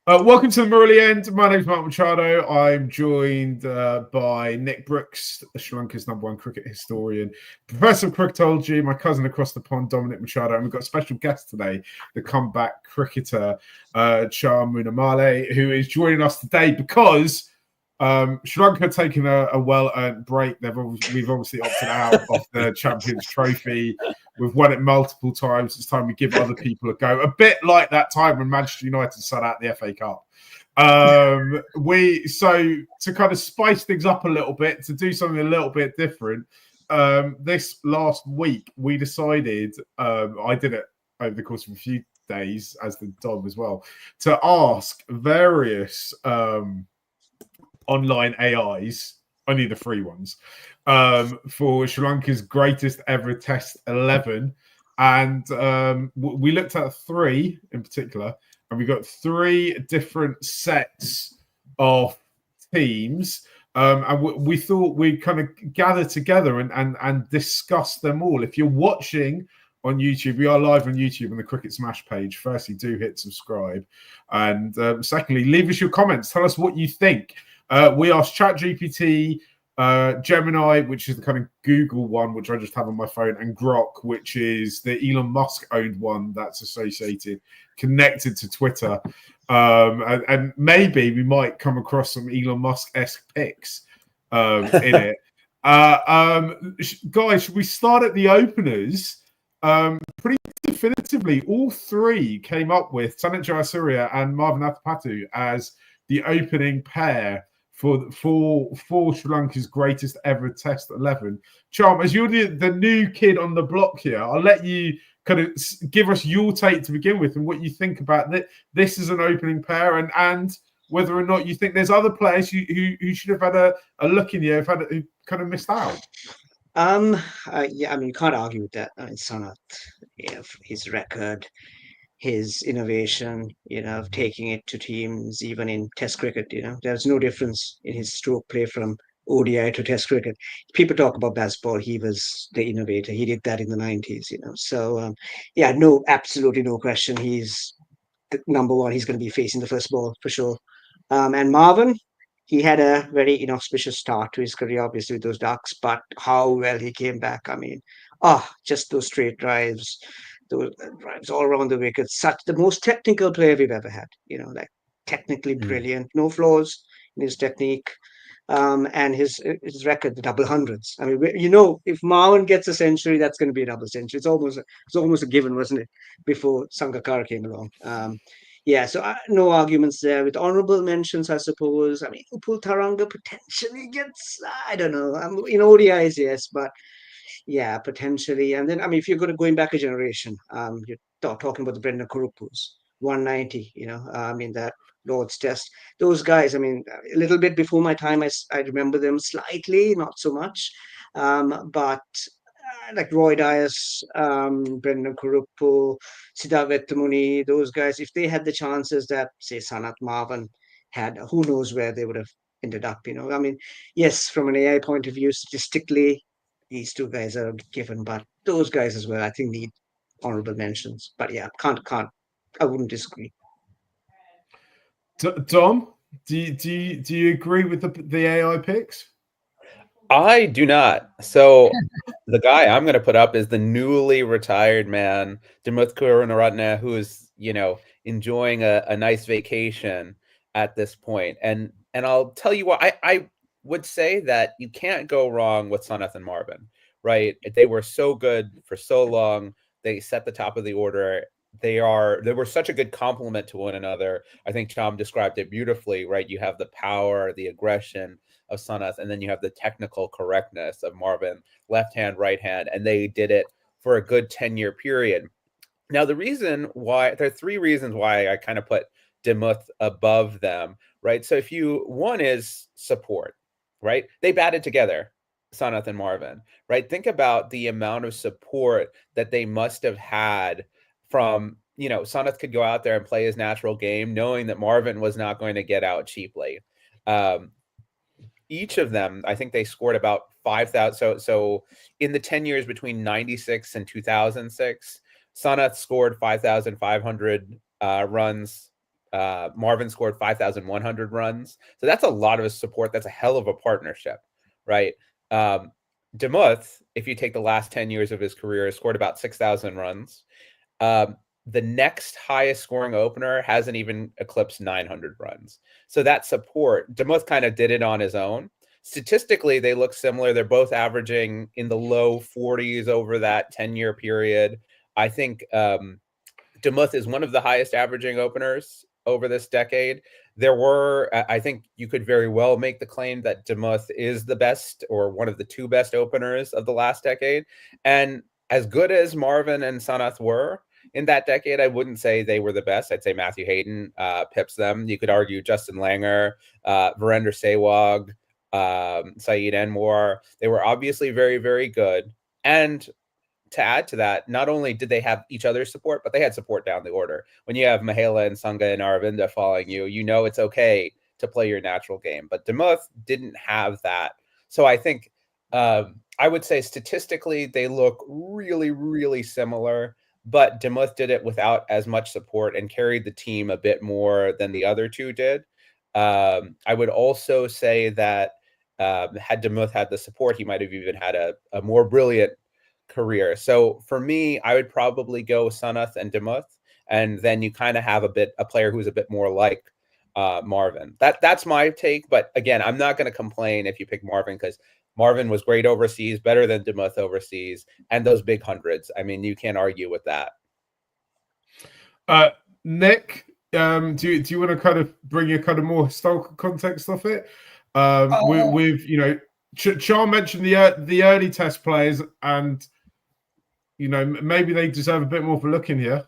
Welcome to the Murali End. My name is Mark Machado. I'm joined by Nick Brooks, Sri Lanka's #1 cricket historian, Professor of Cricketology, my cousin across the pond, Dominic Machado, and we've got a special guest today, the comeback cricketer, Cham Moonamale, who is joining us today because Sri Lanka have taken a well-earned break. We've obviously opted out of the Champions Trophy. We've won it multiple times. It's time we give other people a go. A bit like that time when Manchester United sat out the FA Cup. So to kind of spice things up a little bit, to do something a little bit different, this last week we decided, I did it over the course of a few days, as did Dom as well, to ask various online AIs, only the free ones, for Sri Lanka's greatest ever Test 11. And we looked at 3 in particular, and we got 3 different sets of teams. And we thought we'd kind of gather together and discuss them all. If you're watching on YouTube, we are live on YouTube on the Cricket Smash page. Firstly, do hit subscribe. And secondly, leave us your comments. Tell us what you think. We asked ChatGPT, Gemini, which is the kind of Google one, which I just have on my phone, and Grok, which is the Elon Musk owned one that's associated, connected to Twitter. And maybe we might come across some Elon Musk-esque pics in it. Guys, should we start at the openers? Pretty definitively, all 3 came up with Sanat Jayasuriya and Marvin Athapattu as the opening pair for Sri Lanka's greatest ever Test 11. Cham, as you're the new kid on the block here, I'll let you kind of give us your take to begin with and what you think about this as an opening pair, and whether or not you think there's other players who should have had a look in the air, who kind of missed out. Yeah, I mean, you can't argue with that. I mean, Sanath, his record, his innovation, of taking it to teams, even in Test cricket, there's no difference in his stroke play from ODI to Test cricket. People talk about baseball. He was the innovator. He did that in the 90s, So, yeah, no, absolutely no question. He's the number one. He's going to be facing the first ball for sure. And Marvin, he had a very inauspicious start to his career, obviously, with those Ducks, but how well he came back. I mean, just those straight drives, those drives all around the wicket. Such the most technical player we've ever had, like technically brilliant, no flaws in his technique. And his record, the double hundreds. I mean, if Marvin gets a century, that's going to be a double century. It's almost a given, wasn't it? Before Sangakkara came along. Yeah, so no arguments there. With honorable mentions, I suppose. I mean, Upul Taranga potentially gets, I don't know. In ODIs, yes, but yeah, potentially. And then, I mean, if you're going back a generation, you're talking about the Brendan Kurupus, 190, I mean, that Lord's Test. Those guys, I mean, a little bit before my time, I remember them slightly, not so much. But like Roy Dias, Brendan Kurupu, Siddharth Vettamuni, those guys, if they had the chances that, say, Sanat Marvin had, who knows where they would have ended up, I mean, yes, from an AI point of view, statistically, these 2 guys are given, but those guys as well, I think, need honorable mentions. But yeah, can't, I wouldn't disagree. Dom, do you agree with the AI picks? I do not. So the guy I'm going to put up is the newly retired man, Dimuth Karunaratne, who is, enjoying a nice vacation at this point. And I'll tell you what, I would say that you can't go wrong with Sanath and Marvin, right? They were so good for so long. They set the top of the order. They were such a good complement to one another. I think Cham described it beautifully, right? You have the power, the aggression of Sanath, and then you have the technical correctness of Marvin, left hand, right hand, and they did it for a good 10-year period. Now, there are 3 reasons why I kind of put Dimuth above them, right? So one is support, right? They batted together, Sanath and Marvin, right? Think about the amount of support that they must have had from, Sanath could go out there and play his natural game, knowing that Marvin was not going to get out cheaply. Each of them, I think they scored about 5,000. So in the 10 years between 96 and 2006, Sanath scored 5,500 runs. Marvin scored 5,100 runs. So that's a lot of support. That's a hell of a partnership, right? Demuth, if you take the last 10 years of his career, has scored about 6,000 runs. The next highest scoring opener hasn't even eclipsed 900 runs. So that support, Demuth kind of did it on his own. Statistically, they look similar. They're both averaging in the low 40s over that 10-year period. I think Demuth is one of the highest averaging openers over this decade. There were, I think you could very well make the claim that Demuth is the best or one of the two best openers of the last decade. And as good as Marvin and Sanath were in that decade, I wouldn't say they were the best. I'd say Matthew Hayden pips them. You could argue Justin Langer, Virender Sehwag, Saeed Anwar. They were obviously very, very good. And to add to that, not only did they have each other's support, but they had support down the order. When you have Mahela and Sangha and Aravinda following you, you know it's okay to play your natural game. But Demuth didn't have that. So I think I would say statistically they look really, really similar, but Demuth did it without as much support and carried the team a bit more than the other two did. I would also say that had Demuth had the support, he might have even had a more brilliant career. So for me, I would probably go Sanath and Demuth, and then you kind of have a player who's a bit more like Marvin. That's my take. But again, I'm not going to complain if you pick Marvin, because Marvin was great overseas, better than Demuth overseas, and those big hundreds. I mean, you can't argue with that. Nick, do you want to kind of bring a kind of more historical context of it? With you know, Cham mentioned the early test players, and you know, maybe they deserve a bit more of a look in here.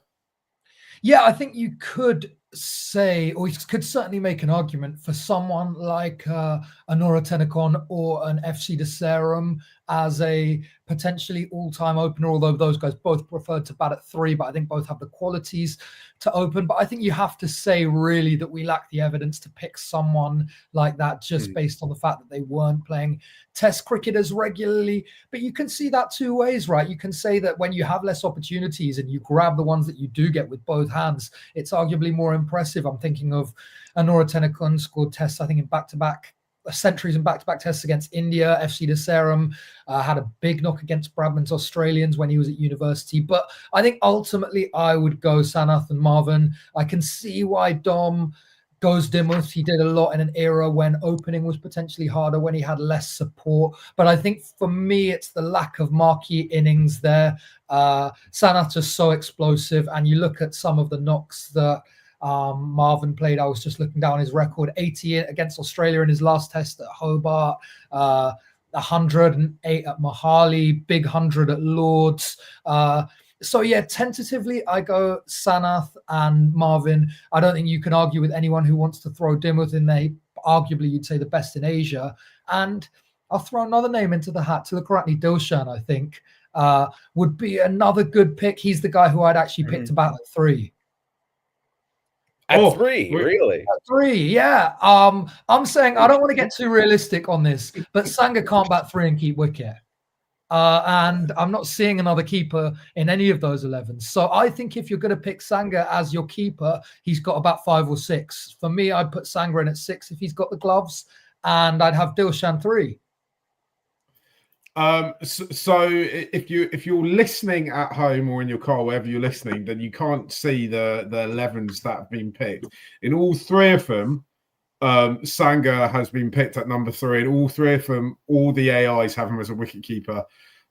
Yeah, I think you could say, or you could certainly make an argument for someone like Anura Tenekon or an FC de Serum as a potentially all-time opener, although those guys both preferred to bat at 3, but I think both have the qualities to open. But I think you have to say really that we lack the evidence to pick someone like that just based on the fact that they weren't playing test cricket as regularly. But you can see that two ways, right? You can say that when you have less opportunities and you grab the ones that you do get with both hands, it's arguably more impressive. I'm thinking of Anura Tenekon scored tests, I think, in back-to-back centuries and back-to-back tests against India. FC de Serum had a big knock against Bradman's Australians when he was at university. But I think ultimately I would go Sanath and Marvin. I can see why Dom goes Demuth. He did a lot in an era when opening was potentially harder, when he had less support. But I think for me, it's the lack of marquee innings there. Sanath just so explosive. And you look at some of the knocks that Marvin played. I was just looking down his record: 80 against Australia in his last test at Hobart, 108 at Mohali, big 100 at Lords. So yeah, tentatively I go Sanath and Marvin. I don't think you can argue with anyone who wants to throw Demuth in there. Arguably you'd say the best in Asia. And I'll throw another name into the hat. Tilakaratne Dilshan, I think, would be another good pick. He's the guy who I'd actually picked about at 3. At 3, really? At 3, yeah. I'm saying I don't want to get too realistic on this, but Sangha can't bat 3 and keep wicket. And I'm not seeing another keeper in any of those 11s. So I think if you're going to pick Sangha as your keeper, he's got about 5 or 6. For me, I'd put Sangha in at 6 if he's got the gloves, and I'd have Dilshan 3. So if you're listening at home or in your car, wherever you're listening, then you can't see the 11s that have been picked. In all 3 of them, Sangha has been picked at number 3, and all 3 of them, all the AIs have him as a wicketkeeper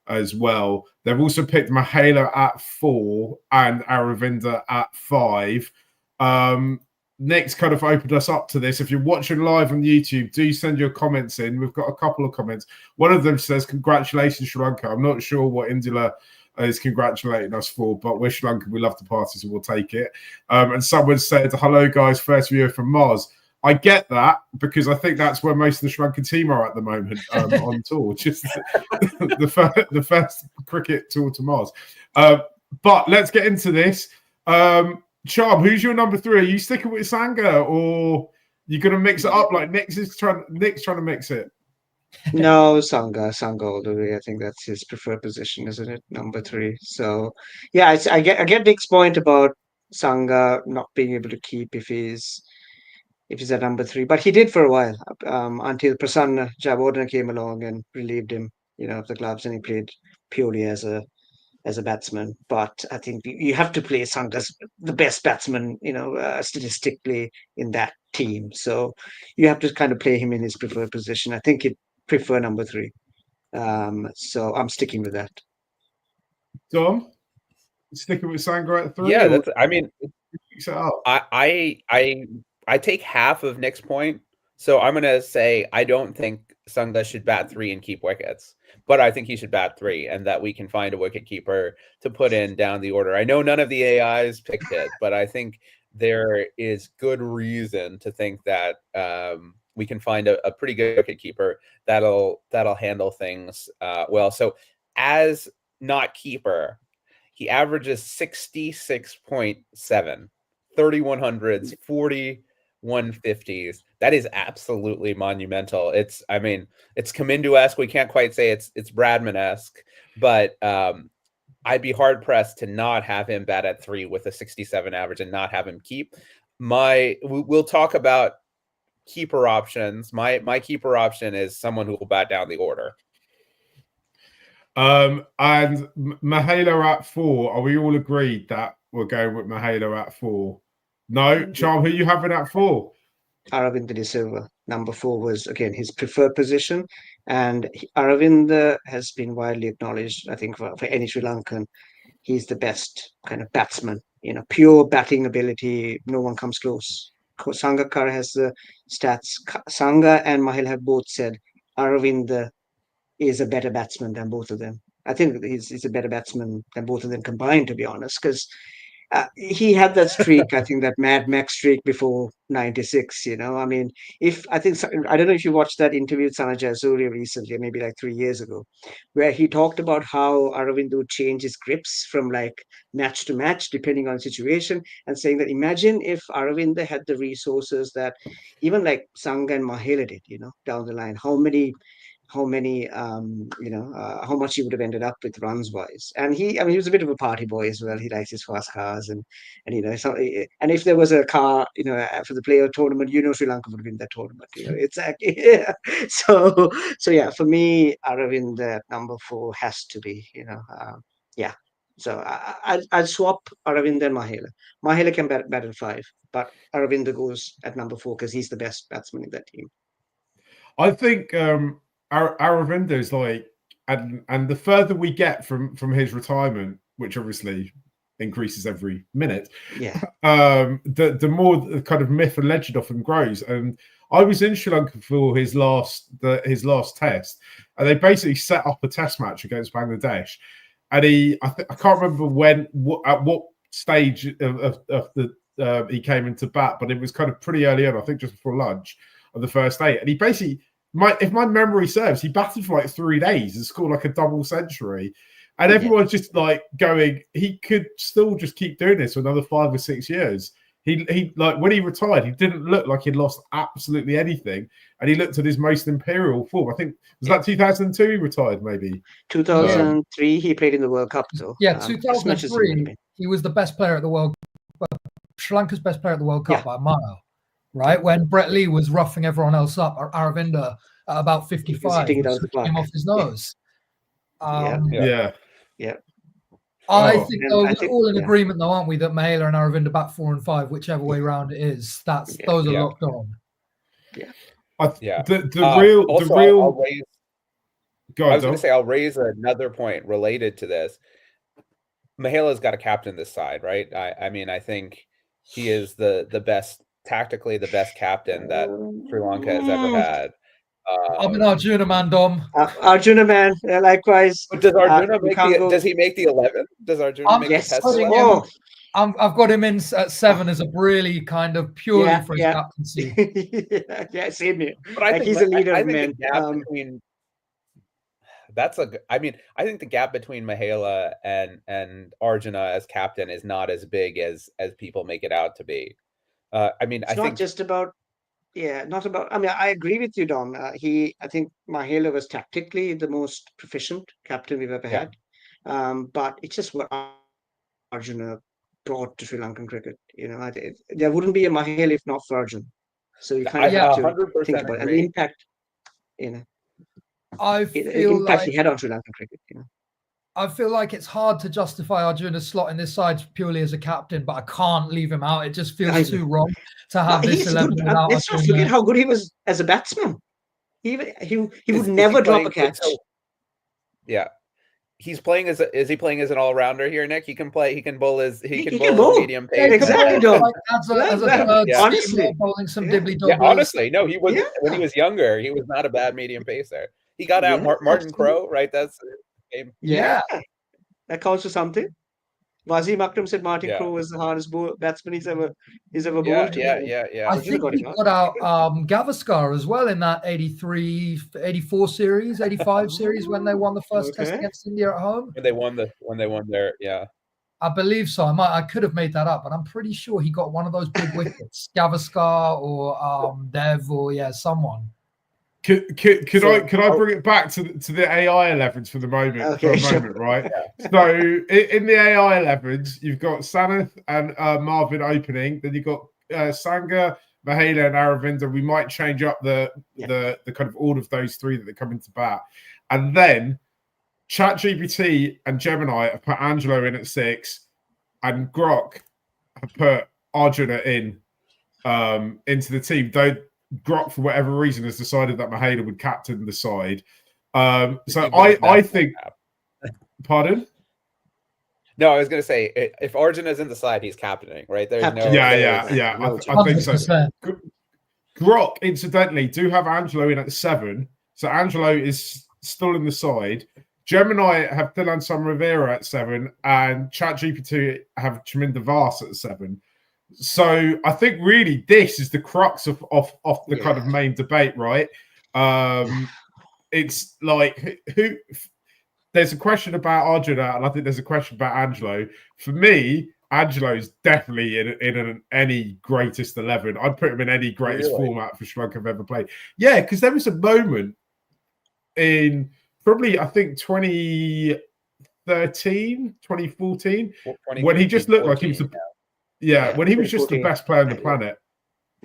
as well. They've also picked Mahela at 4 and Aravinda at 5. Nick's kind of opened us up to this. If you're watching live on YouTube, do send your comments in. We've got a couple of comments. One of them says, "Congratulations, Sri Lanka." I'm not sure what Indula is congratulating us for, but we're Sri Lanka. We love the party, so we'll take it. And someone said, "Hello, guys. First viewer from Mars." I get that, because I think that's where most of the Sri Lankan team are at the moment on tour. Just the first cricket tour to Mars. But let's get into this. Cham, who's your number 3? Are you sticking with Sangha, or you going to mix it up like Nick's trying to mix it? No, Sangha all the way. I think that's his preferred position, isn't it? Number 3. So yeah, I get Nick's point about Sangha not being able to keep if he's at number 3, but he did for a while until Prasanna Jayawardene came along and relieved him, of the gloves, and he played purely as a batsman. But I think you have to play Sangha as the best batsman, statistically in that team. So you have to kind of play him in his preferred position. I think he'd prefer number 3. So I'm sticking with that. Dom, sticking with Sangha at 3? Yeah, or that's. I mean, mix it up? I take half of Nick's point, so I'm gonna say I don't think Sangha should bat 3 and keep wickets, but I think he should bat 3, and that we can find a wicket keeper to put in down the order. I know none of the AIs picked it, but I think there is good reason to think that we can find a pretty good wicket keeper that'll handle things well. So as not keeper, he averages 66.7, 3100s, 4150s. That is absolutely monumental. It's Kamindu-esque. We can't quite say it's Bradman-esque, but I'd be hard pressed to not have him bat at 3 with a 67 average and not have him keep. We'll talk about keeper options. My keeper option is someone who will bat down the order. And Mahela at 4. Are we all agreed that we're going with Mahela at 4? No, Cham, who are you having at 4? Aravinda De Silva. Number 4 was again his preferred position, and Aravinda has been widely acknowledged. I think for any Sri Lankan, he's the best kind of batsman. Pure batting ability. No one comes close. Sangakkara has the stats. Sangha and Mahela have both said Aravinda is a better batsman than both of them. I think he's a better batsman than both of them combined, to be honest, because he had that streak, I think that Mad Max streak before 96, I mean, I don't know if you watched that interview with Sana Jayasuriya recently, maybe like 3 years ago, where he talked about how Aravind would change his grips from like match to match, depending on situation, and saying that imagine if Aravinda had the resources that even like Sangha and Mahela did, down the line, how much he would have ended up with runs wise. And he was a bit of a party boy as well. He likes his fast cars, and and if there was a car, for the player tournament, Sri Lanka would win that tournament. It's actually, yeah. So yeah, for me, Aravind at number 4 has to be, yeah. So I'll swap Aravind and Mahela. Mahela can bat at 5, but Aravind goes at number 4 because he's the best batsman in that team. I think Aravinda is like, and the further we get from his retirement, which obviously increases every minute, yeah, the more the kind of myth and legend often grows. And I was in Sri Lanka for his last test, and they basically set up a test match against Bangladesh, and I can't remember at what stage of the he came into bat, but it was kind of pretty early on, I think just before lunch of the first day, and he basically, if my memory serves, he batted for like 3 days and scored like a double century, and everyone's just like going, he could still just keep doing this for another 5 or 6 years. He like when he retired, he didn't look like he'd lost absolutely anything, and he looked at his most imperial form. I think was that 2002 he retired, maybe 2003 he played in the World Cup though. Yeah, 2003 he was the best player at the World Cup, Sri Lanka's best player at the World Cup by a mile. Right, when Brett Lee was roughing everyone else up, Aravinda at about 55 was switching him off his nose. Yeah. I think we're all in agreement, though, aren't we, that Mahela and Aravinda bat 4 and 5, whichever way round it is. Those are locked on. Yeah. The real. I was going to say I'll raise another point related to this. Mahela's got a captain this side, right? I mean, I think he is the best. Tactically, the best captain that Sri Lanka has ever had. I'm an Arjuna man, Dom. Arjuna man, likewise. But does Arjuna does he make the 11? Does Arjuna make the test 11? I've got him in at 7 as a really kind of purely for his captaincy. Same here. But I think he's a leader of men. men. I think the gap between Mahela and Arjuna as captain is not as big as people make it out to be. I think not just about. Yeah, not about. I mean, I agree with you, Dom. I think Mahela was tactically the most proficient captain we've ever had. But it's just what Arjuna brought to Sri Lankan cricket. There wouldn't be a Mahale if not for Arjun. So you kind of have to 100% think about it. And agree. the impact, I the feel impact like he had on Sri Lankan cricket. I feel like it's hard to justify Arjuna slotting this side purely as a captain, but I can't leave him out. It just feels too wrong to have this He's 11 good. without Let's not Arjuna. forget how good he was as a batsman. He would Is he never drop playing- a catch. Yeah. He's playing is he playing as an all-rounder here, Nick? He can play, he can bowl as He can can bowl bowl. as medium Yeah, pace. Exactly, Dom. Dom. Like, as a Yeah, third yeah. Honestly. seamer, bowling some Yeah. dibbly Yeah, dobblers. honestly, no, he wasn't when he Yeah. was younger, he was not a bad medium pacer. He got out Yeah, Martin absolutely. Crowe, right? That's his game. Yeah. That counts for something. Wasim Akram said Martin Yeah. Crowe was the hardest batsman he's ever Yeah, bowled. yeah. I Arjuna think got he it out. got out Gavaskar as well in that 83, 84 series, 85 series when they won the first test Okay. against India at home. When they won their I believe so. I could have made that up, but I'm pretty sure he got one of those big wickets, Gavaskar or Dev or someone. Could I bring it back to the AI 11s for the moment? Okay, sure. Right? So in the AI 11s, you've got Sanath and Marvin opening. Then you've got Sangha, Mahela, and Aravinda. We might change up the kind of order of those three that come into bat, and then ChatGPT and Gemini have put Angelo in at 6, and Grok have put Arjuna in into the team. Though Grok, for whatever reason, has decided that Mahela would captain the side. So I think. Pardon? No, I was going to say if Arjun is in the side, he's captaining, right? There's no. Yeah. No I think so. 100%. Grok, incidentally, do have Angelo in at 7, so Angelo is still in the side. Gemini have Dylan Samravira at 7, and ChatGPT have Chaminda Vas at 7. So I think really this is the crux of the kind of main debate, right? It's like who. There's a question about Arjuna, and I think there's a question about Angelo. For me, Angelo is definitely in any greatest 11. I'd put him in any greatest format for Sri Lanka I've ever played. Yeah, because there was a moment in probably, I think, 2013, 2014, when he just looked like he was when he was just the best player on the planet.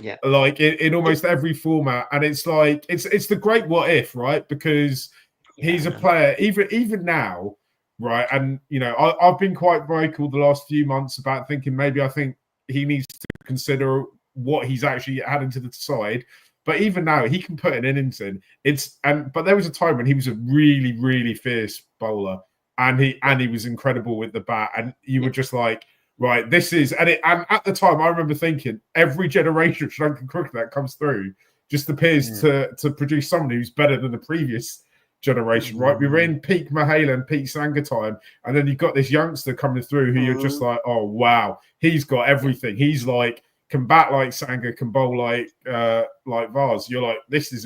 Yeah. Like in almost every format. And it's like, it's the great what if, right? Because he's a player, even now, right? And, I've been quite vocal the last few months about thinking I think he needs to consider what he's actually adding to the side. But even now, he can put an innings in. But there was a time when he was a really, really fierce bowler, and he was incredible with the bat. And you were just like, right, this is and at the time I remember thinking every generation of Sri Lankan cricket that comes through just appears to produce someone who's better than the previous generation, right? We were in peak Mahela and peak Sangha time, and then you've got this youngster coming through who you're just like, oh wow, he's got everything. He's like can bat like Sangha, can bowl like Vaz. You're like, this is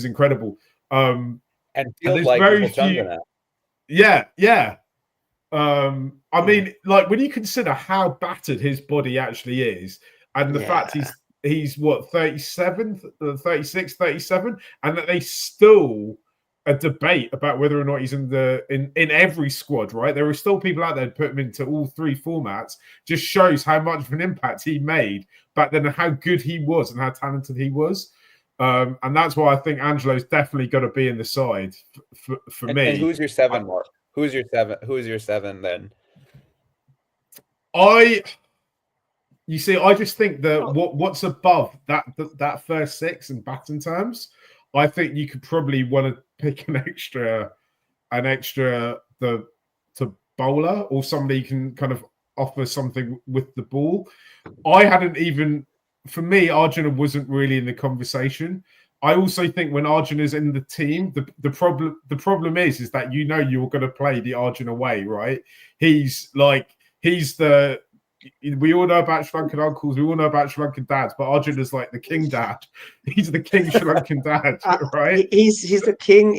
incredible. And feels like very few. Yeah. I mean, like when you consider how battered his body actually is, and the fact he's what 37, 36, 37, and that they still a debate about whether or not he's in every squad, right? There are still people out there to put him into all three formats. Just shows how much of an impact he made back then, and how good he was, and how talented he was. And that's why I think Angelo's definitely got to be in the side for me. And who's your 7, Mark? Who's your 7? Who's your 7 then? You see, I just think that what's above that first 6 in batting terms, I think you could probably want to pick an extra to bowler, or somebody can kind of offer something with the ball. For me, Arjuna wasn't really in the conversation. I also think when Arjuna is in the team, the problem is that you're going to play the Arjuna way, right? We all know about Sri Lankan uncles, we all know about Sri Lankan dads, but Arjuna's like the king dad. He's the king Sri Lankan dad, right? He's the king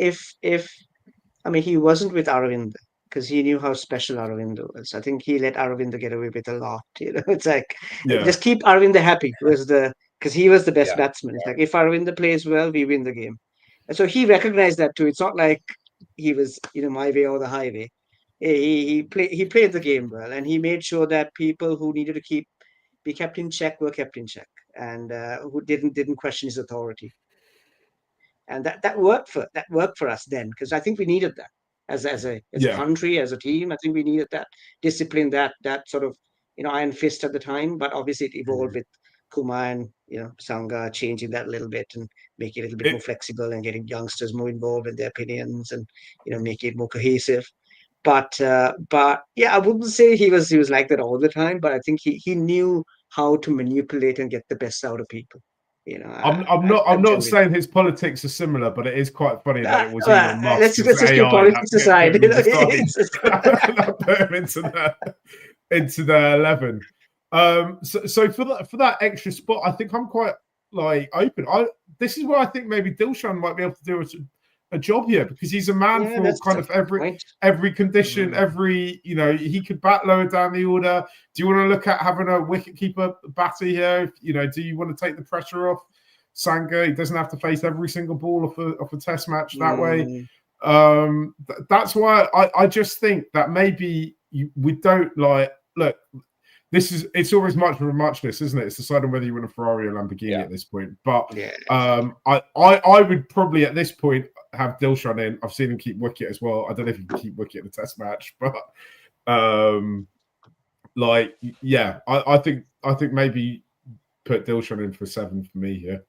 he wasn't with Aravinda because he knew how special Aravinda was. I think he let Aravinda get away with a lot. It's like just keep Aravinda happy because he was the best batsman. It's like if Aravinda plays well, we win the game. And so he recognized that too. It's not like he was my way or the highway. He played the game well, and he made sure that people who needed to be kept in check were kept in check, and who didn't question his authority. And that worked for us then, because I think we needed that as a country, as a team. I think we needed that discipline, that sort of iron fist at the time. But obviously, it evolved with Kumar and Sangha changing that a little bit and making it a little bit more flexible and getting youngsters more involved in their opinions and making it more cohesive. But yeah, I wouldn't say he was like that all the time. But I think he knew how to manipulate and get the best out of people. I'm not saying his politics are similar, but it is quite funny that it was Elon Musk. Let's just keep politics aside. That put him into the 11. So for that extra spot, I think I'm quite open. This is where I think maybe Dilshan might be able to do a job here, because he's a man for kind of every condition, he could bat lower down the order. Do you want to look at having a wicketkeeper batter here? Do you want to take the pressure off Sangha? He doesn't have to face every single ball off a test match that way. That's why I just think that maybe we don't look. It's always much of a muchness, isn't it? It's deciding whether you want a Ferrari or Lamborghini at this point. But I would probably at this point have Dilshan in. I've seen him keep wicket as well. I don't know if he can keep wicket in a test match, but I think maybe put Dilshan in for 7 for me here.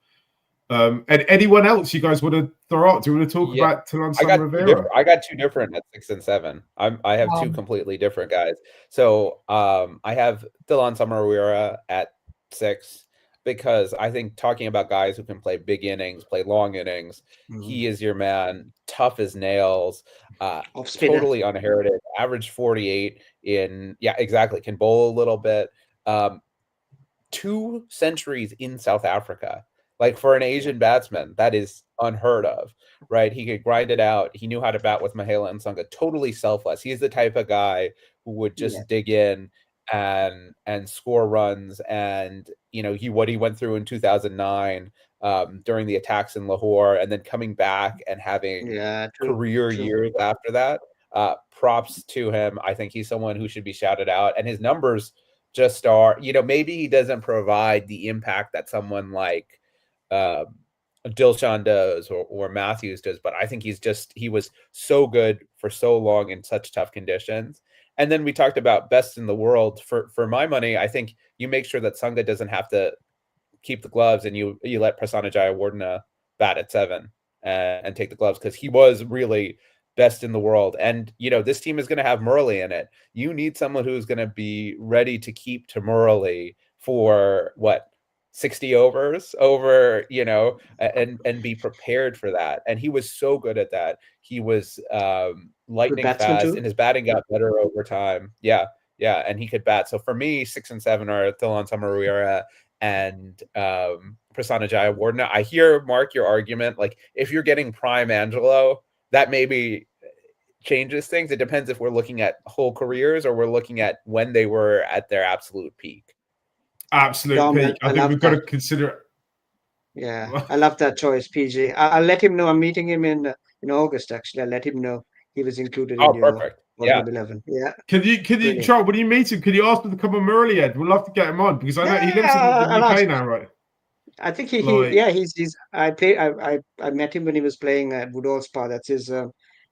And anyone else you guys want to throw out? Do you want to talk about Tilan Rivera? I got 2 different at 6 and 7. I have 2 completely different guys. So I have Tilan Rivera at 6, because I think talking about guys who can play big innings, play long innings, he is your man. Tough as nails, totally unheralded. Average 48 exactly. Can bowl a little bit. 2 centuries in South Africa. For an Asian batsman, that is unheard of, right? He could grind it out. He knew how to bat with Mahela and Sangha. Totally selfless. He's the type of guy who would just dig in and score runs. And what he went through in 2009 during the attacks in Lahore, and then coming back and having career years after that. Props to him. I think he's someone who should be shouted out, and his numbers just are. Maybe he doesn't provide the impact that someone like Dilshan does or Matthews does, but I think he was so good for so long in such tough conditions. And then we talked about best in the world. For my money, I think you make sure that Sangha doesn't have to keep the gloves, and you let Prasanna Jayawardene bat at 7 and take the gloves, because he was really best in the world. And this team is going to have Murali in it. You need someone who's going to be ready to keep to Murali for 60 overs over, and be prepared for that. And he was so good at that. He was lightning fast, and his batting got better over time. Yeah, and he could bat. So for me, 6 and 7 are Tilan Rivera and Prasanna Jayawardene. I hear, Mark, your argument. If you're getting prime Angelo, that maybe changes things. It depends if we're looking at whole careers or we're looking at when they were at their absolute peak. Absolute peak. I think we've got to consider it. Yeah, I love that choice, PG. I'll let him know. I'm meeting him in August. Actually, I'll let him know he was included in your 11. Yeah. Can you try when you meet him? Can you ask him to come on Murali, Ed? We'd love to get him on, because I know he lives in the UK now, right? I think he's. I met him when he was playing at Woodall Spa. That's his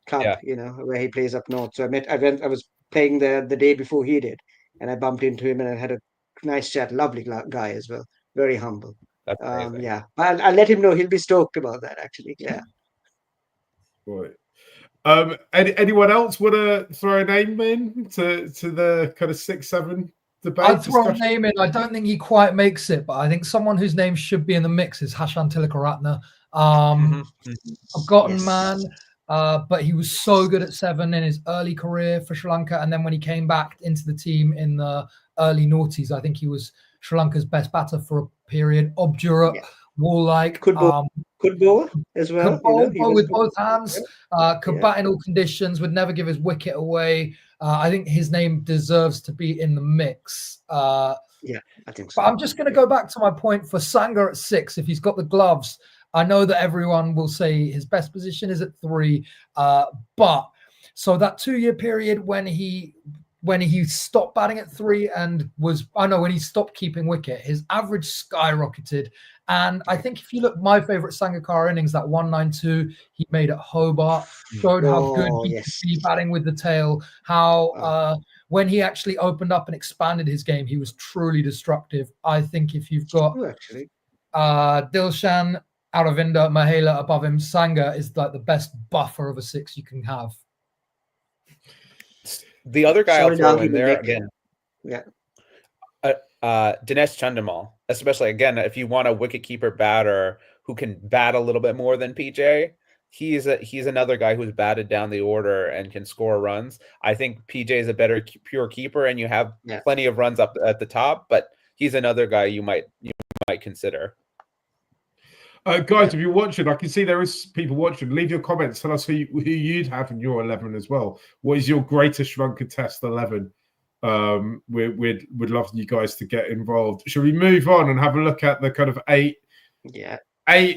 club, where he plays up north. So I was playing there the day before he did, and I bumped into him and I had a nice chat. Lovely guy as well. Very humble. That's amazing. Yeah, I'll let him know. He'll be stoked about that, actually. Yeah. Right. Anyone else want to throw a name in to the kind of 6-7 debate? I'd throw a name in. I don't think he quite makes it, but I think someone whose name should be in the mix is Hashan Tilakaratne. Forgotten man, but he was so good at 7 in his early career for Sri Lanka, and then when he came back into the team in the early noughties, I think he was Sri Lanka's best batter for a period. Obdurate, wall-like. Could bowl as well. Could bowl with both hands. Could bat in all conditions. Would never give his wicket away. I think his name deserves to be in the mix. I think so. But I'm just going to go back to my point for Sangha at 6. If he's got the gloves, I know that everyone will say his best position is at 3, but So that 2-year period when he stopped batting at 3 and when he stopped keeping wicket, his average skyrocketed. And I think if you look, my favorite Sangakkara innings, that 192 he made at Hobart, showed how good he could be batting with the tail, how when he actually opened up and expanded his game, he was truly destructive. I think if you've got Dilshan, Aravinda, Mahela above him, Sanga is like the best buffer of a 6 you can have. The other guy I'll throw in there again, Dinesh Chandimal, especially again if you want a wicketkeeper batter who can bat a little bit more than PJ, he's another guy who's batted down the order and can score runs. I think PJ is a better pure keeper, and you have plenty of runs up at the top, but he's another guy you might consider. Guys, if you're watching, I can see there is people watching. Leave your comments. Tell us who you'd have in your 11 as well. What is your greatest Sri Lanka Test 11? We'd love you guys to get involved. Shall we move on and have a look at the kind of 8,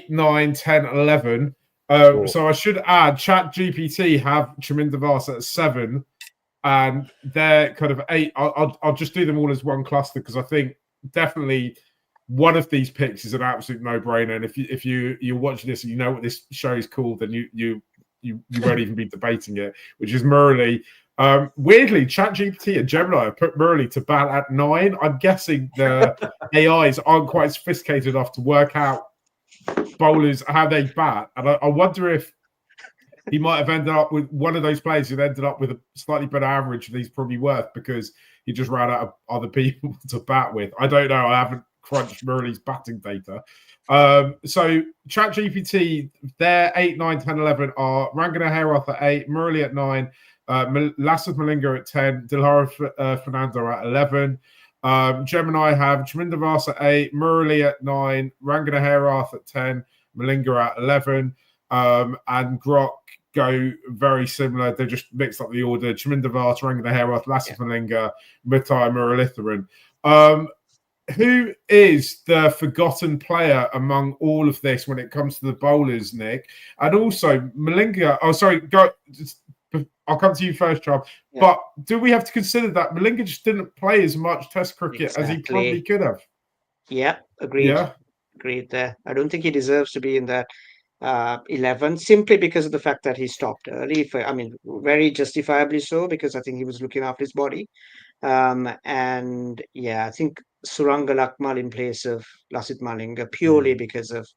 9, 10, 11? Cool. So I should add, ChatGPT have Chaminda Vas at 7, and they're kind of 8. I'll just do them all as one cluster because I think definitely one of these picks is an absolute no-brainer. And if you're watching this and you know what this show is called, then you won't even be debating it, which is Murali. Weirdly, ChatGPT and Gemini have put Murali to bat at 9. I'm guessing the AIs aren't quite sophisticated enough to work out bowlers how they bat, and I wonder if he might have ended up with one of those players who ended up with a slightly better average than he's probably worth because he just ran out of other people to bat with. I don't know. I haven't crunched Murali's batting data. So ChatGPT, their 8, 9, 10, 11 are Rangana Herath at 8, Murali at 9, Lasith Malinga at 10, Dilhara Fernando at 11. Gemini have Chaminda Vas at 8, Murali at 9, Rangana Herath at 10, Malinga at 11, and Grok go very similar. They just mixed up the order. Chaminda Vas, Rangana Herath, Lasith Malinga, Mutai Muralitharan. Who is the forgotten player among all of this when it comes to the bowlers, Nick? And also Malinga. Oh, sorry. I'll come to you first, Cham. Yeah. But do we have to consider that Malinga just didn't play as much Test cricket as he probably could have? Yeah, agreed. Yeah. Agreed there. I don't think he deserves to be in that 11 simply because of the fact that he stopped early. Very justifiably so, because I think he was looking after his body. And yeah, I think Suranga Lakmal in place of Lasith Malinga purely because of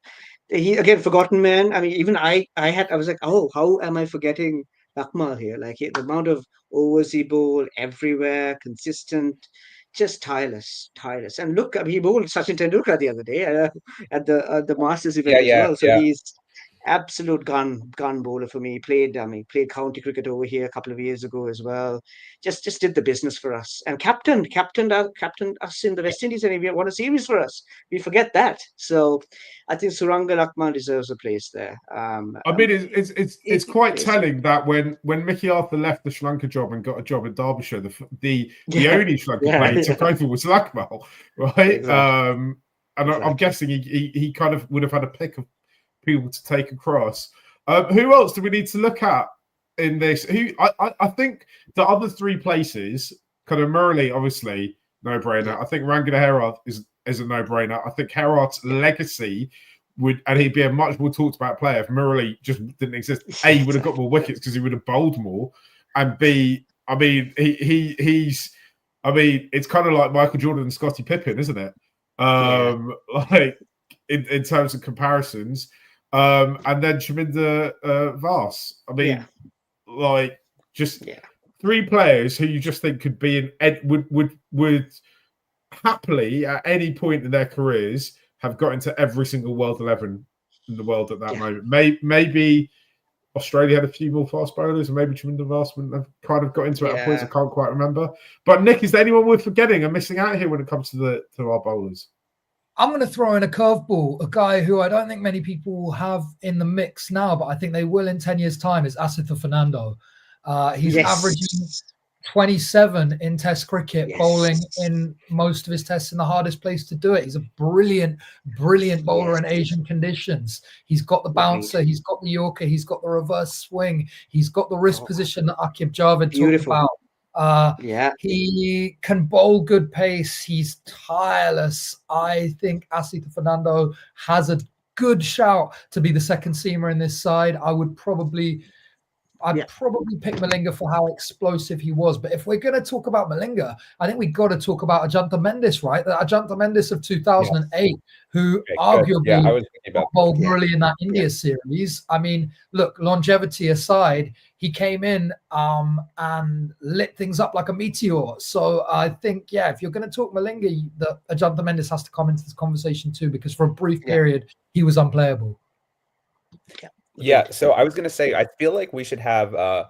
he again forgotten man. I mean, even I was like, oh, how am I forgetting Lakmal here? Like the amount of overs he bowled everywhere, consistent, just tireless. And look, I mean, he bowled Sachin Tendulkar the other day at the Masters event as well. So he's absolute gun bowler for me. He played county cricket over here a couple of years ago as well. Just did the business for us and captained us in the West Indies, and he won a series for us. We forget that. So I think Suranga Lakmal deserves a place there. It's quite telling that when Mickey Arthur left the Sri Lanka job and got a job in Derbyshire, the only Sri Lanka player he took over was Lakmal, right? Exactly. I'm guessing he kind of would have had a pick of people to take across. Who else do we need to look at in this? I think the other 3 places, kind of Murali, obviously, no-brainer. I think Rangana Herath is a no-brainer. I think Herath's legacy and he'd be a much more talked about player if Murali just didn't exist. A, he would have got more wickets because he would have bowled more, and B, I mean, he's it's kind of like Michael Jordan and Scottie Pippen, isn't it? Like in terms of comparisons. And then Chaminda Vas. I mean, just 3 players who you just think could be would happily at any point in their careers have got into every single World 11 in the world at that moment. Maybe Australia had a few more fast bowlers, and maybe Chaminda Vas wouldn't have kind of got into it at points. I can't quite remember. But Nick, is there anyone we're forgetting and missing out here when it comes to our bowlers? I'm going to throw in a curveball, a guy who I don't think many people have in the mix now, but I think they will in 10 years' time, is Asitha Fernando. He's averaging 27 in Test cricket, bowling Yes. in most of his tests in the hardest place to do it. He's a brilliant bowler in Asian conditions. He's got the bouncer, he's got the Yorker, he's got the reverse swing, he's got the wrist position that Akib Javed talked about. Yeah. He can bowl good pace. He's tireless. I think Asita Fernando has a good shout to be the second seamer in this side. I'd probably pick Malinga for how explosive he was. But if we're going to talk about Malinga, I think we've got to talk about Ajanta Mendes, right? The Ajanta Mendes of 2008, who arguably bowled Murali in that India series. I mean, look, longevity aside, he came in and lit things up like a meteor. So I think, if you're going to talk Malinga, Ajanta Mendes has to come into this conversation too, because for a brief period, he was unplayable. Yeah, so I was going to say, I feel like we should have a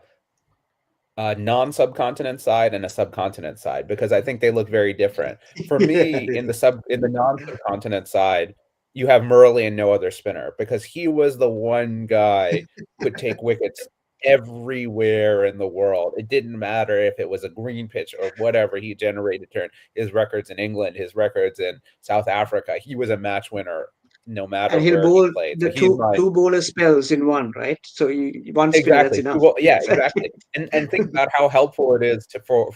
non-subcontinent side and a subcontinent side, because I think they look very different. For me, in the non-subcontinent side, you have Murali and no other spinner, because he was the one guy who could take wickets everywhere in the world. It didn't matter if it was a green pitch or whatever. He generated his records in England, his records in South Africa. He was a match winner no matter and he'll where bowl he played. the So two bowler spells in one, right? So one spinner, that's enough. Well, yeah, exactly. And think about how helpful it is for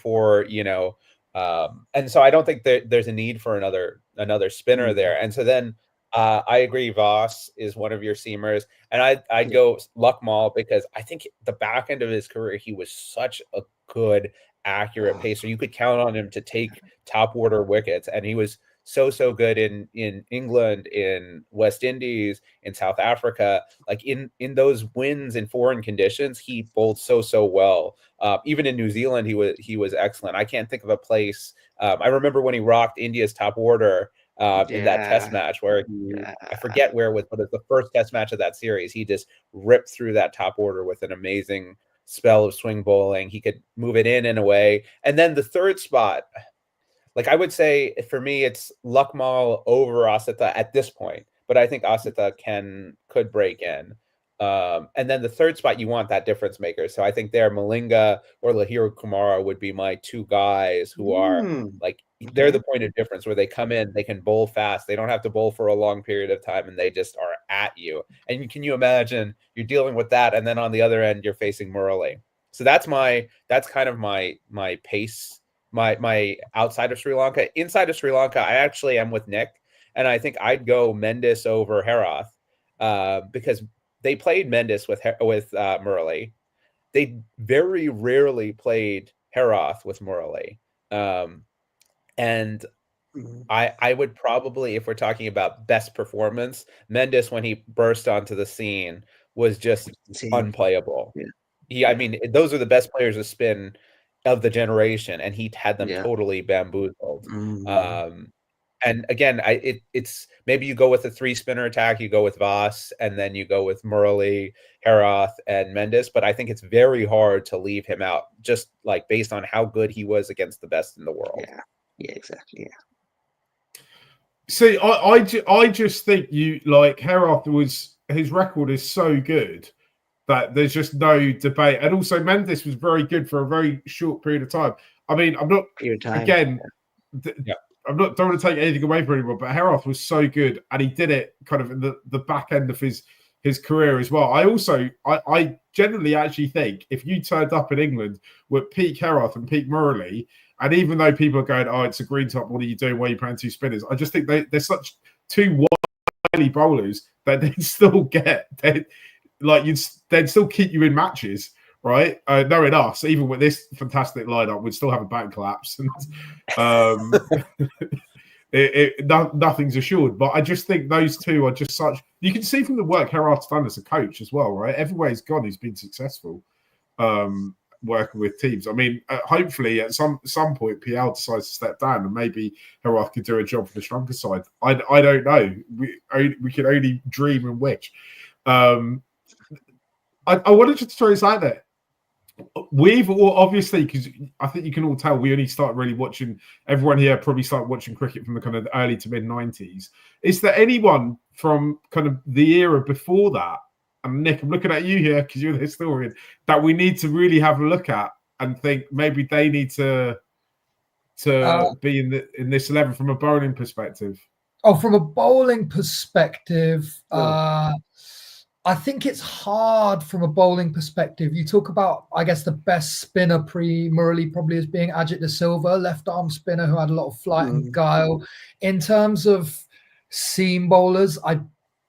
and so I don't think that there's a need for another spinner there. And so then I agree, Voss is one of your seamers, and I'd go Luckmal, because I think the back end of his career he was such a good, accurate pacer. You could count on him to take top order wickets, and he was so good in England, in West Indies, in South Africa. Like in those wins in foreign conditions, he bowled so well. Even in New Zealand, he was excellent. I can't think of a place. I remember when he rocked India's top order in that test match where I forget where it was, but it's the first test match of that series. He just ripped through that top order with an amazing spell of swing bowling. He could move it in and away. And then the third spot, like I would say for me, it's Luckmal over Asita at this point, but I think Asita could break in. And then the third spot, you want that difference maker. So I think there Malinga or Lahiri Kumara would be my two guys who are they're the point of difference, where they come in, they can bowl fast. They don't have to bowl for a long period of time, and they just are at you. And can you imagine you're dealing with that, and then on the other end, you're facing Murali. So that's kind of my pace. My outside of Sri Lanka. Inside of Sri Lanka, I actually am with Nick, and I think I'd go Mendes over Herath because they played Mendes with Murali. They very rarely played Herath with Murali. And I would probably, if we're talking about best performance, Mendes, when he burst onto the scene, was just unplayable. I mean, those are the best players to spin of the generation, and he had them totally bamboozled. And again, it's maybe you go with a 3-spinner attack, you go with Voss, and then you go with Murali, Herath, and Mendes. But I think it's very hard to leave him out, just like based on how good he was against the best in the world. Yeah, exactly. Yeah. See, I just think Herath his record is so good that there's just no debate. And also Mendes was very good for a very short period of time. I mean, I'm not again. I'm not don't want to take anything away from anyone, but Herath was so good, and he did it kind of in the back end of his career as well. I generally actually think if you turned up in England with peak Herath and peak Murali, and even though people are going, "Oh, it's a green top, what are you doing? Why are you playing 2 spinners?" I just think they're such two wily bowlers that they still they'd still keep you in matches, right? Knowing us, even with this fantastic lineup, we'd still have a back collapse, and nothing's assured. But I just think those two are just such. You can see from the work Herath's done as a coach as well, right? Everywhere he's gone, he's been successful working with teams. I mean, hopefully at some point, PL decides to step down, and maybe Herath could do a job for the Sri Lanka side. I don't know. We can only dream and wish. I wanted to throw this out there. We've all, obviously, because I think you can all tell, we only started really watching, everyone here probably started watching cricket from the kind of early to mid-90s. Is there anyone from kind of the era before that, and Nick, I'm looking at you here because you're the historian, that we need to really have a look at and think maybe they need to be in this 11 from a bowling perspective? Oh, from a bowling perspective, Oh. I think it's hard from a bowling perspective. You talk about, I guess, the best spinner pre-Murali probably as being Ajit De Silva, left-arm spinner who had a lot of flight and guile. In terms of seam bowlers, I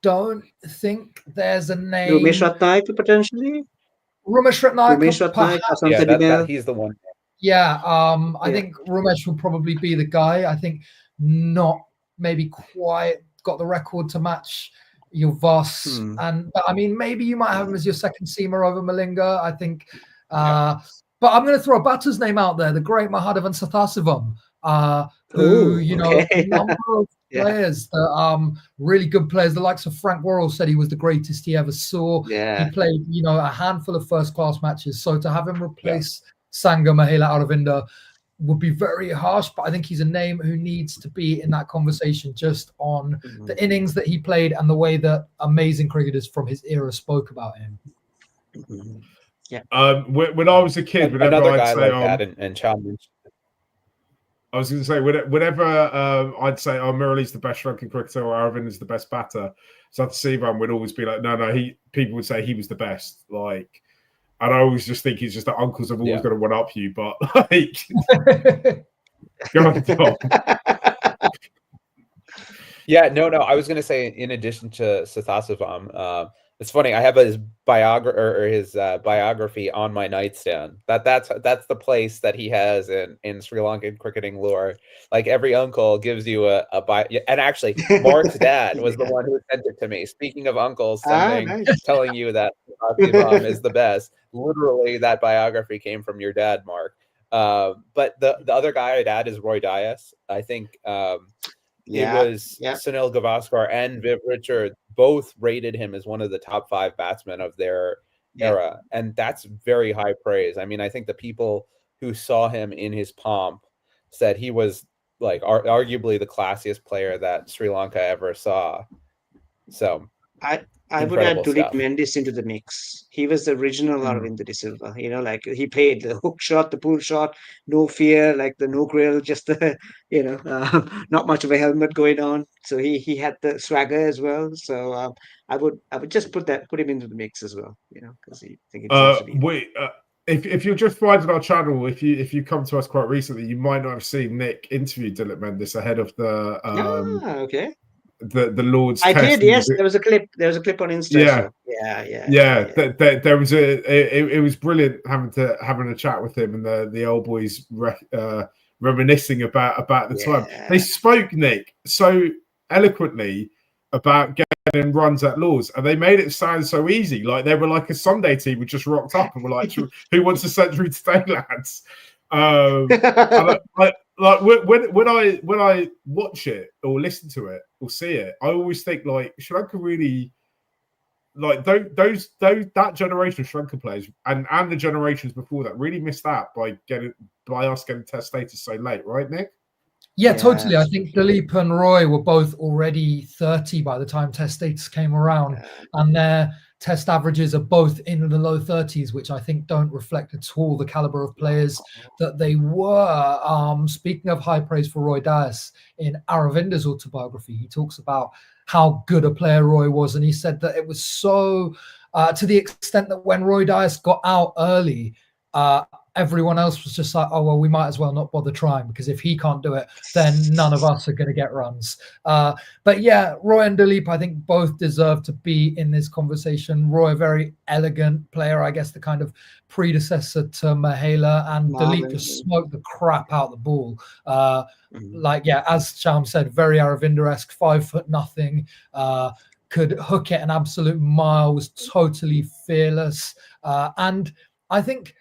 don't think there's a name. Umesh Ratnayake potentially. Ramesh Umesh Ratnayake, Ratnayake, perhaps. Yeah, Asante he's the one. Yeah, I Yeah. think Ramesh will probably be the guy. I think not maybe quite got the record to match your Voss, but I mean maybe you might have him as your second seamer over Malinga. I think, but I'm going to throw a batter's name out there: the great Mahadevan Sathasivam, who a number of players that really good players. The likes of Frank Worrell said he was the greatest he ever saw. Yeah. He played a handful of first class matches. So to have him replace Sangha Mahela Aravinda would be very harsh, but I think he's a name who needs to be in that conversation just on the innings that he played and the way that amazing cricketers from his era spoke about him. Yeah. When I was a kid, whenever another I'd guy say, like that, and Cham. I was going to say, whenever I'd say, Murali's the best Sri Lankan cricketer or Aravind is the best batter, Sathasivam would always be like, no, people would say he was the best. Like, and I always just think it's just that uncles have always got to one up you, but like, go on, Tom. Yeah, no. I was going to say, in addition to Sathasivam, it's funny. I have his biography on my nightstand. That's the place that he has in Sri Lankan cricketing lore. Like every uncle gives you a bio, and actually, Mark's dad was the one who sent it to me. Speaking of uncles, telling you that Sathasivam is the best. Literally, that biography came from your dad, Mark. But the other guy I'd add is Roy Dias. I think. It was Sunil Gavaskar and Viv Richard both rated him as one of the top 5 batsmen of their era. And that's very high praise. I mean, I think the people who saw him in his pomp said he was like arguably the classiest player that Sri Lanka ever saw. So I would add Tulip Mendis into the mix. He was the original Aravinda De Silva. Like he played the hook shot, the pull shot, no fear, like the no grill, just the not much of a helmet going on. So he had the swagger as well. So I would just put him into the mix as well. Because I think it deserves to be. If you're just finding our channel, if you come to us quite recently, you might not have seen Nick interview Dilip Mendis ahead of the okay. The Lord's I Test. did, yes. There was a clip on Insta. There was it was brilliant having a chat with him and the old boys reminiscing about the time. They spoke, Nick, so eloquently about getting runs at Lords, and they made it sound so easy. Like they were like a Sunday team who just rocked up and were like, "Who wants a century today, lads?" Like when I watch it or listen to it or see it, I always think like Sri Lanka really like those that generation of Sri Lanka players and the generations before that really missed out by us getting Test status so late, right, Nick? Yeah, totally. I think Dilip and Roy were both already 30 by the time Test status came around, and their Test averages are both in the low 30s, which I think don't reflect at all the caliber of players that they were. Speaking of high praise for Roy Dias, in Aravinda's autobiography, he talks about how good a player Roy was, and he said that it was so to the extent that when Roy Dias got out early, everyone else was just like, oh, well, we might as well not bother trying, because if he can't do it, then none of us are going to get runs. But yeah, Roy and Dilip, I think both deserve to be in this conversation. Roy, a very elegant player, I guess the kind of predecessor to Mahela, and Dilip just smoked the crap out the ball. As Cham said, very Aravinda-esque, 5'0", could hook it an absolute mile, was totally fearless. And I think,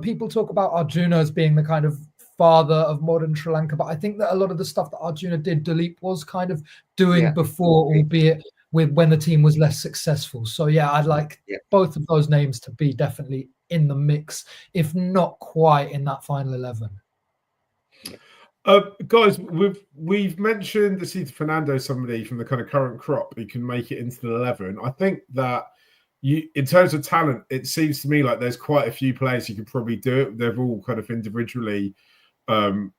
people talk about Arjuna as being the kind of father of modern Sri Lanka, but I think that a lot of the stuff that Arjuna did, Dilip was kind of doing before, albeit when the team was less successful. So yeah, I'd like both of those names to be definitely in the mix, if not quite in that final 11. Guys, we've mentioned Asita Fernando, somebody from the kind of current crop who can make it into the 11. I think that in terms of talent, it seems to me like there's quite a few players who could probably do it. They've all kind of individually done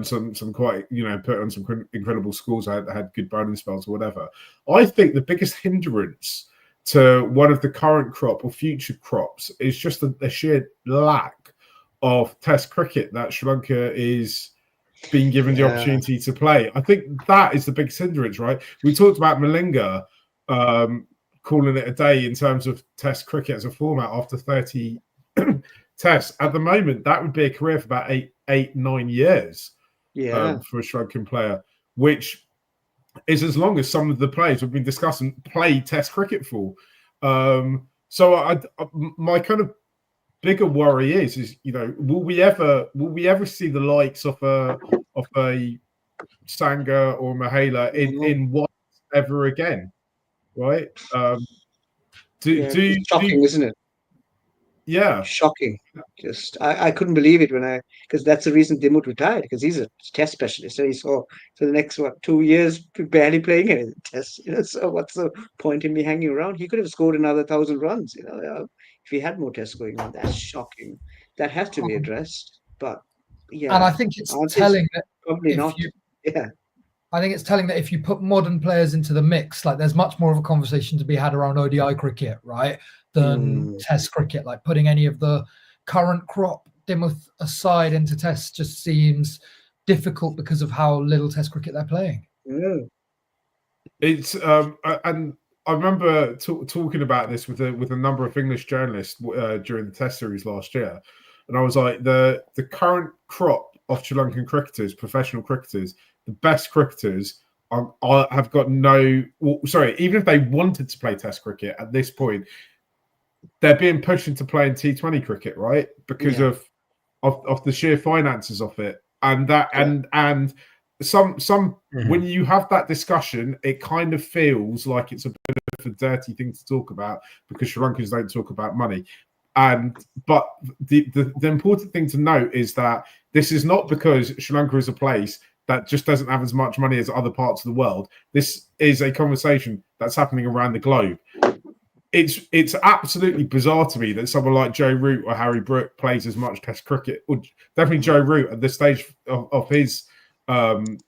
some quite, put on some incredible scores, had good bowling spells or whatever. I think the biggest hindrance to one of the current crop or future crops is just the sheer lack of Test cricket that Sri Lanka is being given the opportunity to play. I think that is the biggest hindrance, right? We talked about Malinga calling it a day in terms of Test cricket as a format after 30 tests. At the moment, that would be a career for about 9 years for a Sri Lankan player, which is as long as some of the players we've been discussing play Test cricket for. So my kind of bigger worry is will we ever see the likes of a Sangha or Mahela in one ever again? Right? It's shocking, isn't it? Yeah, shocking. Just I couldn't believe it because that's the reason Dimut retired, because he's a test specialist. So he saw for the next 2 years barely playing any tests. So what's the point in me hanging around? He could have scored another 1,000 runs. If he had more tests going on. That's shocking. That has to be addressed. But yeah, and I think it's telling that probably not. I think it's telling that if you put modern players into the mix, like there's much more of a conversation to be had around ODI cricket, right, than Test cricket. Like putting any of the current crop Dimuth aside into Test just seems difficult because of how little Test cricket they're playing. It's and I remember talking about this with a number of English journalists during the Test series last year, and I was like, the current crop of Sri Lankan cricketers, professional cricketers, the best cricketers have got even if they wanted to play Test cricket at this point, they're being pushed into playing T20 cricket, right? Because of the sheer finances of it. And that and some when you have that discussion, it kind of feels like it's a bit of a dirty thing to talk about because Sri Lankans don't talk about money. But the important thing to note is that this is not because Sri Lanka is a place that just doesn't have as much money as other parts of the world. This is a conversation that's happening around the globe. It's absolutely bizarre to me that someone like Joe Root or Harry Brook plays as much Test cricket, or definitely Joe Root at this stage of his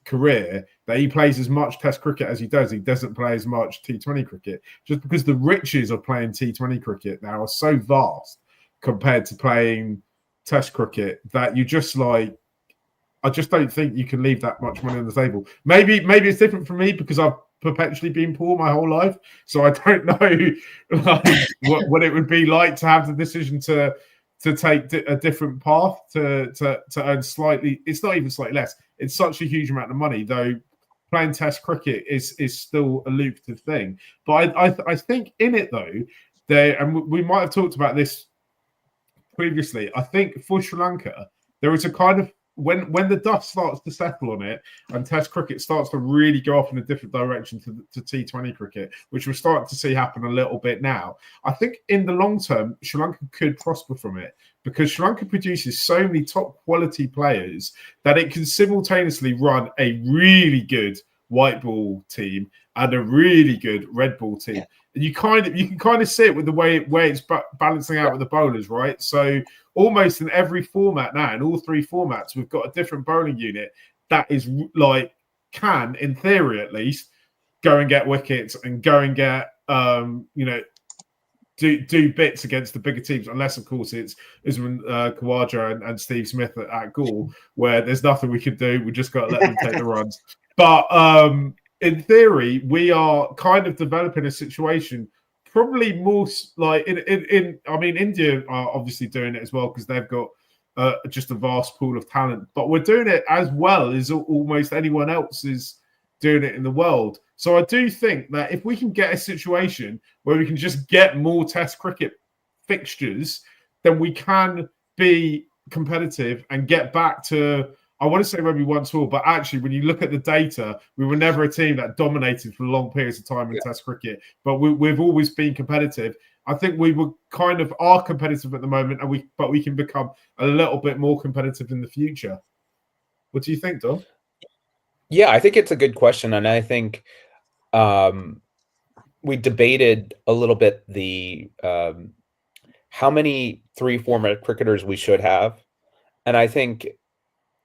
career, that he plays as much Test cricket as he does. He doesn't play as much T20 cricket, just because the riches of playing T20 cricket now are so vast compared to playing Test cricket that you just like. I just don't think you can leave that much money on the table. Maybe it's different for me because I've perpetually been poor my whole life, so I don't know what it would be like to have the decision to take a different path to earn slightly. It's not even slightly less. It's such a huge amount of money, though. Playing Test cricket is still a lucrative thing. But I think in it though, and we might have talked about this previously. I think for Sri Lanka there is a kind of when the dust starts to settle on it and Test cricket starts to really go off in a different direction to T20 cricket, which we're starting to see happen a little bit now. I think in the long term, Sri Lanka could prosper from it because Sri Lanka produces so many top quality players that it can simultaneously run a really good white ball team and a really good red ball team. Yeah. And you can kind of see it with the way it's balancing out with the bowlers, right? So almost in every format now, in all three formats, we've got a different bowling unit that is like can, in theory at least, go and get wickets and go and get do bits against the bigger teams, unless of course it's Usman Khawaja and Steve Smith at Gaul, where there's nothing we can do. We just got to let them take the runs. But in theory, we are kind of developing a situation probably more like I mean, India are obviously doing it as well because they've got just a vast pool of talent. But we're doing it as well as almost anyone else is doing it in the world. So I do think that if we can get a situation where we can just get more Test cricket fixtures, then we can be competitive and get back to, I want to say where we once were, but actually when you look at the data, we were never a team that dominated for long periods of time in Test cricket, but we've always been competitive. I think we are competitive at the moment, but we can become a little bit more competitive in the future. What do you think, Dom? Yeah, I think it's a good question, and I think we debated a little bit the how many 3 format cricketers we should have, and I think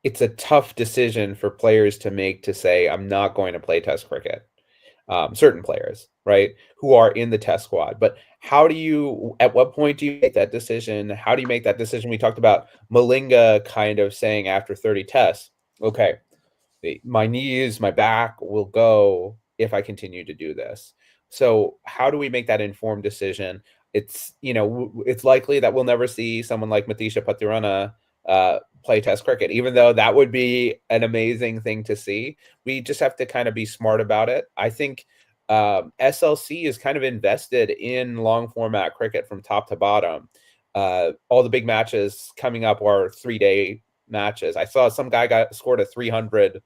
it's a tough decision for players to make to say, I'm not going to play Test cricket. Certain players, right, who are in the Test squad. But at what point do you make that decision? How do you make that decision? We talked about Malinga kind of saying after 30 tests, okay, my knees, my back will go if I continue to do this. So how do we make that informed decision? It's, it's likely that we'll never see someone like Matisha Patirana play Test cricket, even though that would be an amazing thing to see. We just have to kind of be smart about it. I think SLC is kind of invested in long format cricket from top to bottom. All the big matches coming up are 3-day matches. I saw some guy scored a 300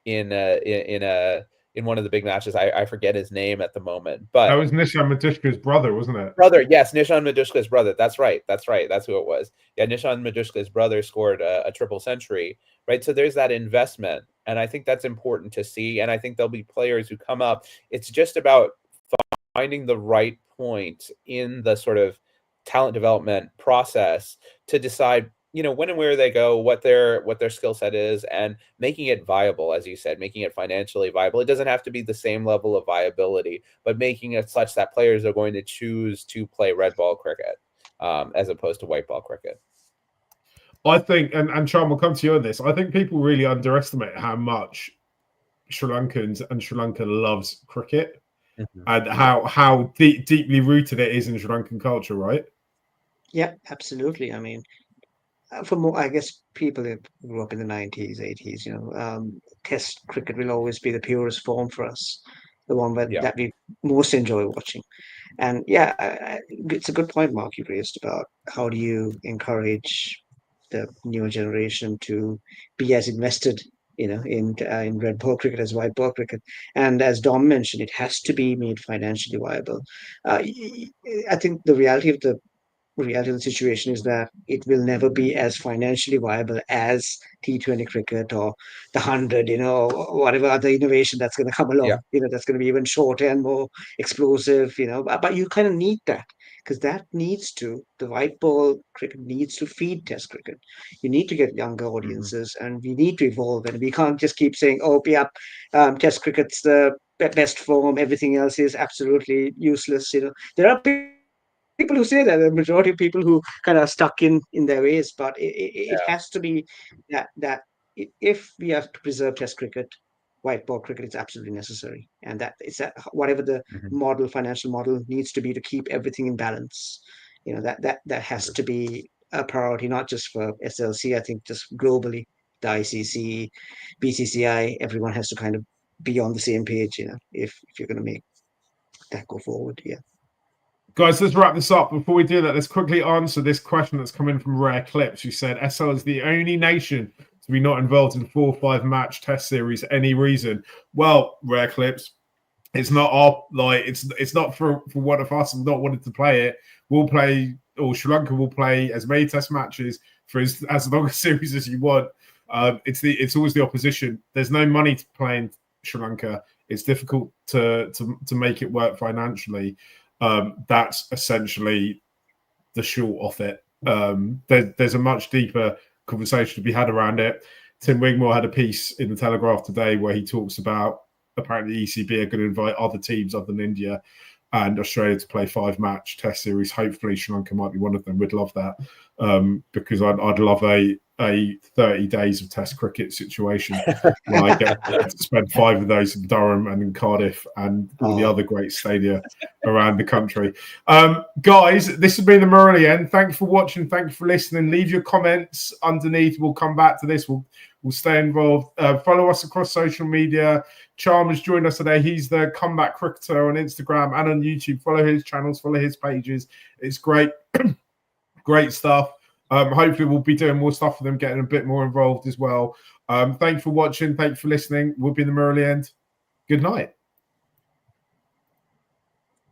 in one of the big matches. I forget his name at the moment, but that was Nishan Madushka's brother, wasn't it? Brother, yes, Nishan Madushka's brother. That's right. That's who it was. Yeah, Nishan Madushka's brother scored a triple century, right? So there's that investment, and I think that's important to see. And I think there'll be players who come up. It's just about finding the right point in the sort of talent development process to decide, when and where they go, what their skill set is, and making it viable, as you said, making it financially viable. It doesn't have to be the same level of viability, but making it such that players are going to choose to play red ball cricket as opposed to white ball cricket. I think, and Cham, will come to you on this, I think people really underestimate how much Sri Lankans and Sri Lanka loves cricket, and how deeply rooted it is in Sri Lankan culture, right? Yeah, absolutely. I mean, for more, I guess people that grew up in the 90s, 80s, Test cricket will always be the purest form for us, the one that we most enjoy watching. And it's a good point, Mark, you raised about how do you encourage the newer generation to be as invested, in red ball cricket as white ball cricket. And as Dom mentioned, it has to be made financially viable. I think the reality of the situation is that it will never be as financially viable as T20 cricket or the 100, or whatever other innovation that's going to come along, that's going to be even shorter and more explosive, but you kind of need that because the white ball cricket needs to feed Test cricket. You need to get younger audiences and we need to evolve, and we can't just keep saying, Test cricket's the best form, everything else is absolutely useless. There are people who say that, the majority of people who kind of stuck in their ways, but it has to be that if we have to preserve Test cricket, white ball cricket is absolutely necessary, and that it's whatever the financial model needs to be to keep everything in balance. That has to be a priority, not just for SLC. I think just globally, the ICC, BCCI, everyone has to kind of be on the same page. If you're going to make that go forward, Guys, let's wrap this up. Before we do that, let's quickly answer this question that's come in from Rare Clips, who said SL is the only nation to be not involved in 4 or 5 match Test series. Any reason? Well, Rare Clips, it's not it's not for one of us not wanting to play it. We'll play, or Sri Lanka will play as many Test matches for as long a series as you want. It's always the opposition. There's no money to play in Sri Lanka. It's difficult to make it work financially. That's essentially the short of it. There's a much deeper conversation to be had around it. Tim Wigmore had a piece in the Telegraph today where he talks about apparently ECB are going to invite other teams other than India and Australia to play 5-match Test series. Hopefully Sri Lanka might be one of them. We'd love that because I'd love a 30 days of Test cricket situation where I get to spend 5 of those in Durham and in Cardiff and all the other great stadia around the country. Guys, this has been the Murali end. Thanks for watching. Thanks for listening. Leave your comments underneath. We'll come back to this. We'll stay involved. Follow us across social media. Cham has joined us today. He's the comeback cricketer on Instagram and on YouTube. Follow his channels. Follow his pages. It's great. Great stuff. Hopefully we'll be doing more stuff for them, getting a bit more involved as well. Thanks for watching. Thanks for listening. We'll be in the Murali end. Good night.